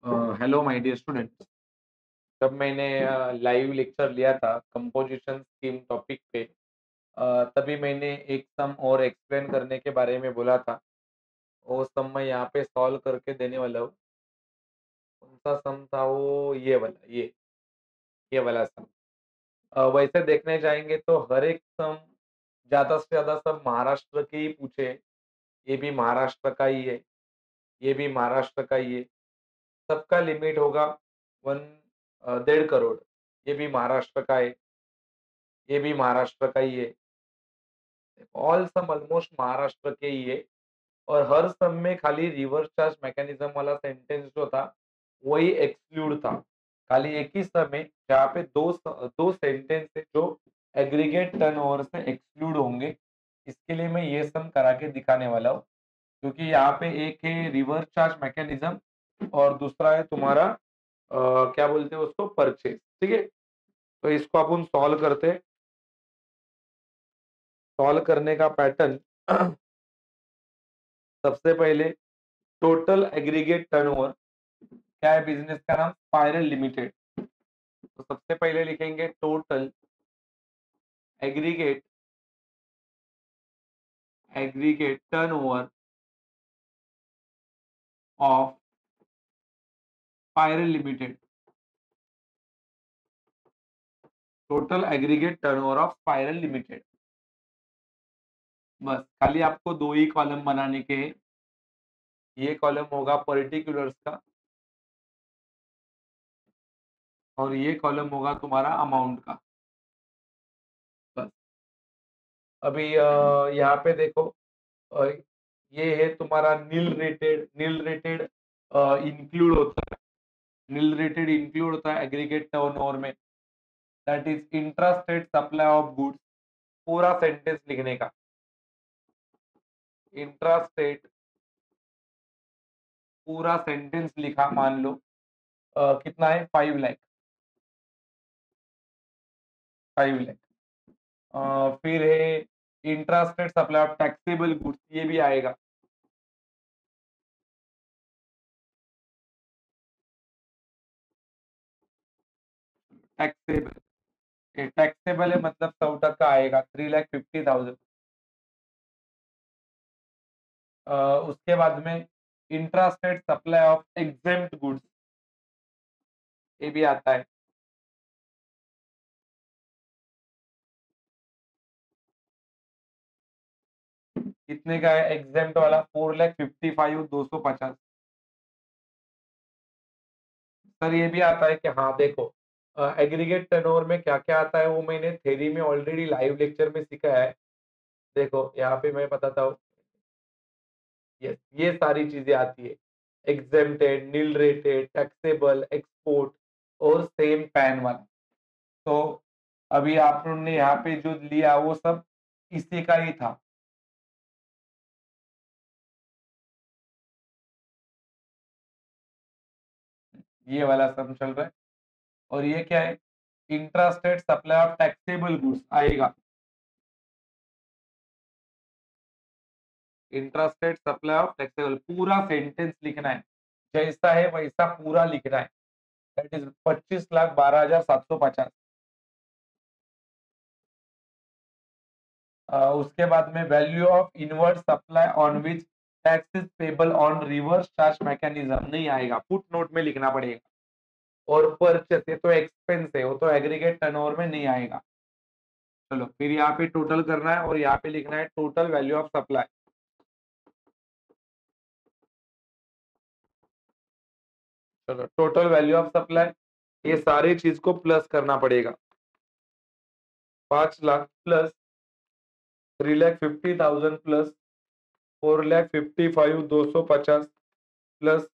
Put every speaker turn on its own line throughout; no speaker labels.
Hello my dear students. जब मैंने live lecture लिया था कंपोजिशन स्कीम टॉपिक पे, तभी मैंने एक सम और एक्सप्लेन करने के बारे में बोला था। वो सम मैं यहाँ पे सॉल्व करके देने वाला हूँ। कौन सा सम था वो? ये वाला सम। वैसे देखने जाएंगे तो हर एक सम ज्यादा से ज्यादा सब महाराष्ट्र के ही पूछे। ये भी महाराष्ट्र का ही है, ये भी महाराष्ट्र का ही है। सबका लिमिट होगा वन 1.5 करोड़। ये भी महाराष्ट्र का है, ये भी महाराष्ट्र का ही है। ऑल सम ऑलमोस्ट महाराष्ट्र के ही है। और हर सम में खाली रिवर्स चार्ज मैकेनिज्म वाला सेंटेंस जो था वही एक्सक्लूड था। खाली एक ही सम है जहाँ पे दो सेंटेंस है जो एग्रीगेट टर्नओवर से एक्सक्लूड होंगे। इसके लिए मैं ये सम करा के दिखाने वाला हूँ, क्योंकि यहाँ पे एक है रिवर्स चार्ज मैकेनिज्म और दूसरा है तुम्हारा क्या बोलते हैं उसको, परचेज। ठीक है, तो इसको अपन सॉल्व करते हैं। सॉल्व करने का पैटर्न सबसे पहले टोटल एग्रीगेट टर्नओवर क्या है, बिजनेस का नाम स्पाइरल लिमिटेड। तो सबसे पहले लिखेंगे total aggregate aggregate turnover of spiral limited. Total aggregate turnover of spiral limited. बस खाली आपको दो ही कॉलम बनाने के हैं। ये कॉलम होगा पर्टिकुलर्स का और ये कॉलम होगा तुम्हारा अमाउंट का। बस अभी यहाँ पे देखो, अ, ये है तुम्हारा नील रेटेड इंक्लूड होता है। नील रेटेड इंक्लूड होता है एग्रीगेट टर्नओवर में। That is intrastate supply of goods. पूरा सेंटेंस लिखने का, इंट्रास्टेट पूरा सेंटेंस लिखा। मान लो कितना है, 5 लाख। 5 लाख। फिर है intrastate supply of taxable goods, ये भी आएगा। टैक्सेबल, टैक्सेबल है मतलब 100% आएगा, 3,50,000। उसके बाद में intrastate supply of exempt goods, ये भी आता है। कितने का है एग्जेम्प्ट वाला? 4,55,250। सर ये भी आता है कि हाँ देखो, एग्रीगेट टर्नओवर में क्या क्या आता है वो मैंने थ्योरी में ऑलरेडी लाइव लेक्चर में सिखाया है। देखो यहाँ पे मैं बताता हूँ। यस, ये सारी चीजें आती है। Exempted, nil rated, taxable, export और सेम पैन वाला। तो अभी आप लोगों ने यहाँ पे जो लिया वो सब इसी का ही था। ये वाला सब चल रहा है। और ये क्या है? Intrastate supply of taxable goods आएगा। इंट्रास्टेट सप्लाई ऑफ टैक्सेबल पूरा सेंटेंस लिखना है, जैसा है वैसा पूरा लिखना है। That is 25,12,750। उसके बाद में value of inward supply on which tax is payable on reverse charge mechanism नहीं आएगा, फुट नोट में लिखना पड़ेगा। और परचेस, ये तो एक्सपेंस है, वो तो एग्रीगेट टर्नओवर में नहीं आएगा। चलो फिर यहाँ पे टोटल करना है और यहाँ पे लिखना है टोटल वैल्यू ऑफ सप्लाई। चलो टोटल वैल्यू ऑफ सप्लाई, ये सारी चीज को प्लस करना पड़ेगा। 5 लाख प्लस 3,50,000 प्लस 4,55,250 प्लस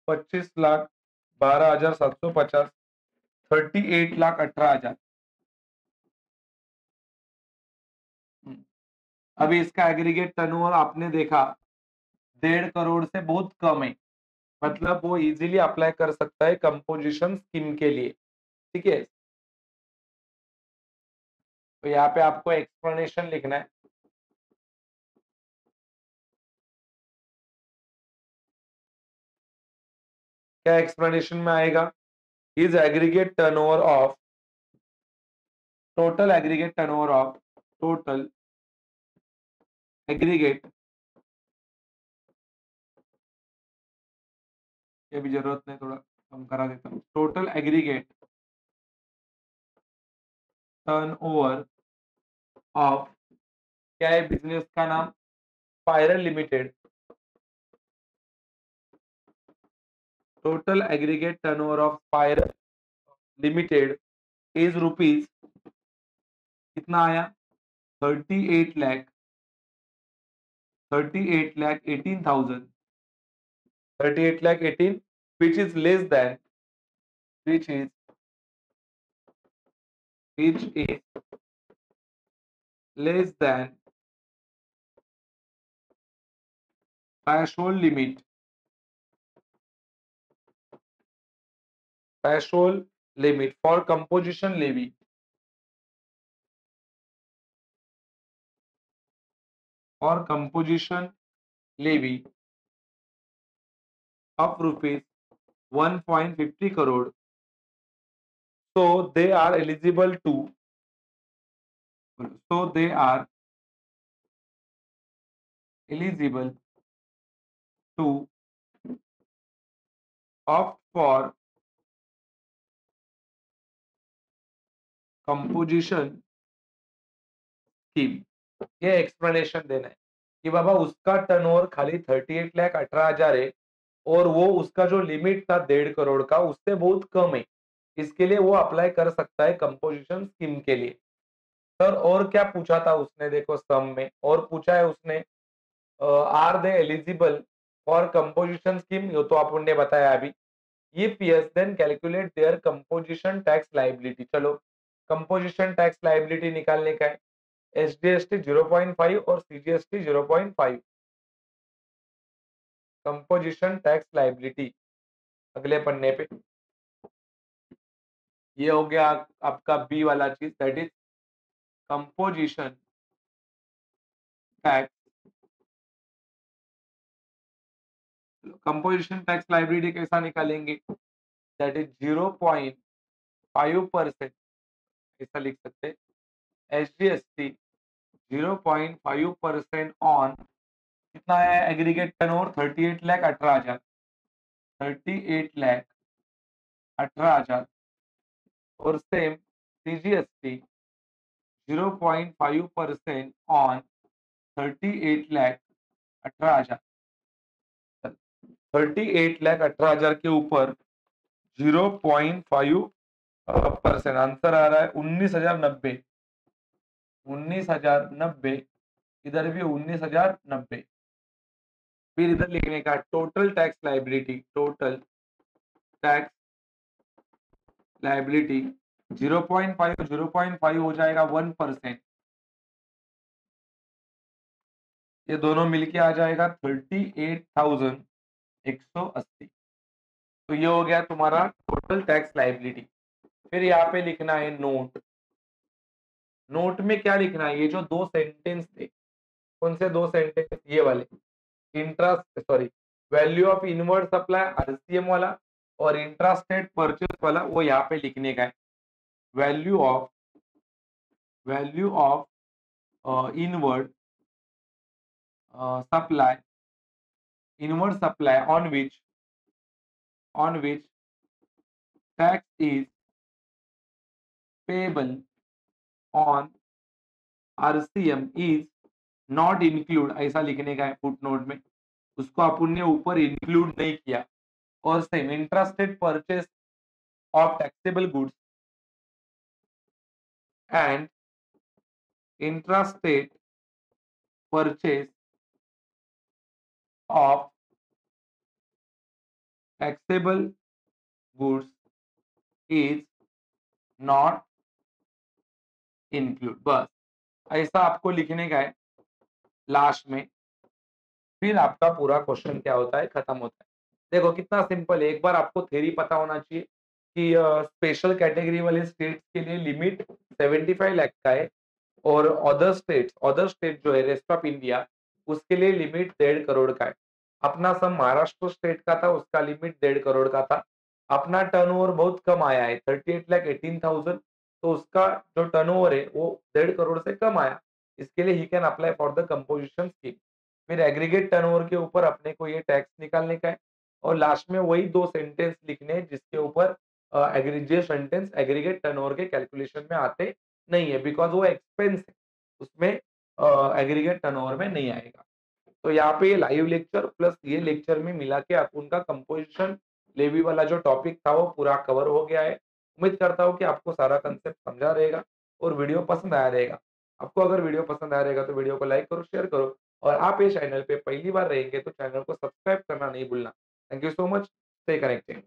25,12,750, 38,18,000। अभी इसका एग्रीगेट टर्नओवर आपने देखा 1.5 करोड़ से बहुत कम है। मतलब वो इजीली अप्लाई कर सकता है कंपोजिशन स्कीम के लिए। ठीक है, तो यहाँ पे आपको एक्सप्लेनेशन लिखना है। क्या एक्सप्लेनेशन में आएगा? Is aggregate turnover of total aggregate turnover of total aggregate, ये भी जरूरत नहीं, थोड़ा कम करा देता हूँ। टोटल एग्रीगेट टर्नओवर ऑफ, क्या है बिजनेस का नाम? Spiral limited. Total aggregate turnover of spiral limited is rupees, कितना आया? 38 lakh 18,000, 38 lakh 18, which is less than, which is less than threshold limit, threshold limit for composition levy, for composition levy of rupees 1.50 crore. So they are eligible to, so they are eligible to opt for composition scheme. ये explanation देना है कि बाबा उसका turnover खाली 38 लाख 18,000 है और वो उसका जो लिमिट था 1.5 करोड़ का उससे बहुत कम है, इसके लिए वो अप्लाई कर सकता है कंपोजिशन स्कीम के लिए। सर और क्या पूछा था उसने? देखो सम में और पूछा है उसने, are they eligible for composition scheme, ये तो अपन ने बताया अभी। ये PS then calculate their composition tax liability. चलो कंपोजिशन टैक्स लायबिलिटी निकालने का है, एसडीएसटी 0.5 और सीजीएसटी 0.5, कंपोजिशन टैक्स लायबिलिटी अगले पन्ने पे। ये हो गया आपका बी वाला चीज, that is composition tax. Composition tax liability कैसा निकालेंगे? दैट इज 0.5%, ऐसा लिख सकते हैं, एसजीएसटी 0.5% ऑन, कितना है एग्रीगेट टर्नओवर? 38 लाख 18,000, 38 लाख 18,000 और same CGST 0.5% on 38 lakh 18,000, 38 lakh 18,000 के ऊपर 0.5%, आंसर आ रहा है 19,090, 19,090, इधर भी 19,090। फिर इधर लिखने का total tax liability, total tax liability 0.5 हो जाएगा 1%, ये दोनों मिलके आ जाएगा 38,180। तो ये हो गया तुम्हारा टोटल टैक्स लायबिलिटी। फिर यहाँ पे लिखना है नोट। नोट में क्या लिखना है? ये जो दो सेंटेंस थे, कौन से दो सेंटेंस? ये वाले, intrastate sorry value of inward supply RCM वाला और इंट्रास्टेट परचेस वाला, वो यहाँ पे लिखने का है। Value of inward supply, inward supply on which tax is payable on RCM is not include, ऐसा लिखने का है फुटनोट में, उसको अपन ने ऊपर इंक्लूड नहीं किया। और same intrastate purchase of taxable goods and intrastate purchase of taxable goods is not include, बस ऐसा आपको लिखने का है लास्ट में। फिर आपका पूरा क्वेश्चन क्या होता है? खत्म होता है। देखो कितना सिंपल है, एक बार आपको थ्योरी पता होना चाहिए कि स्पेशल कैटेगरी वाले स्टेट्स के लिए लिमिट 75 लाख का है और अदर स्टेट जो है रेस्ट ऑफ इंडिया, उसके लिए लिमिट 1.5 करोड़ का है। अपना सम महाराष्ट्र स्टेट का था, उसका लिमिट 1.5 करोड़ का था। अपना टर्नओवर बहुत कम आया है, 38,18,000, तो उसका जो टर्नओवर है वो 1.5 करोड़ से कम आया। इसके लिए he can apply for the composition scheme. फिर एग्रीगेट टर्नओवर के ऊपर अपने को ये टैक्स निकालने का है और लास्ट में वही 2 सेंटेंस लिखने हैं जिसके ऊपर जो सेंटेंस एग्रीगेट टर्नओवर के कैलकुलेशन में आते नहीं है, बिकॉज़ वो एक्सपेंस है। उसमें एग्रीगेट टर्नओवर में नहीं आएगा। तो यहाँ पे ये लाइव लेक्चर प्लस ये लेक्चर में मिला के आप उनका कंपोजिशन लेवी वाला जो टॉपिक था वो पूरा कवर हो गया है। उम्मीद करता हूँ कि आपको सारा कांसेप्ट समझा रहेगा और वीडियो पसंद आया रहेगा। आपको अगर वीडियो पसंद आया रहेगा तो वीडियो को लाइक करो, शेयर करो और आप ये चैनल पे पहली बार रहेंगे तो चैनल को सब्सक्राइब करना नहीं भूलना। Thank you so much, stay connected.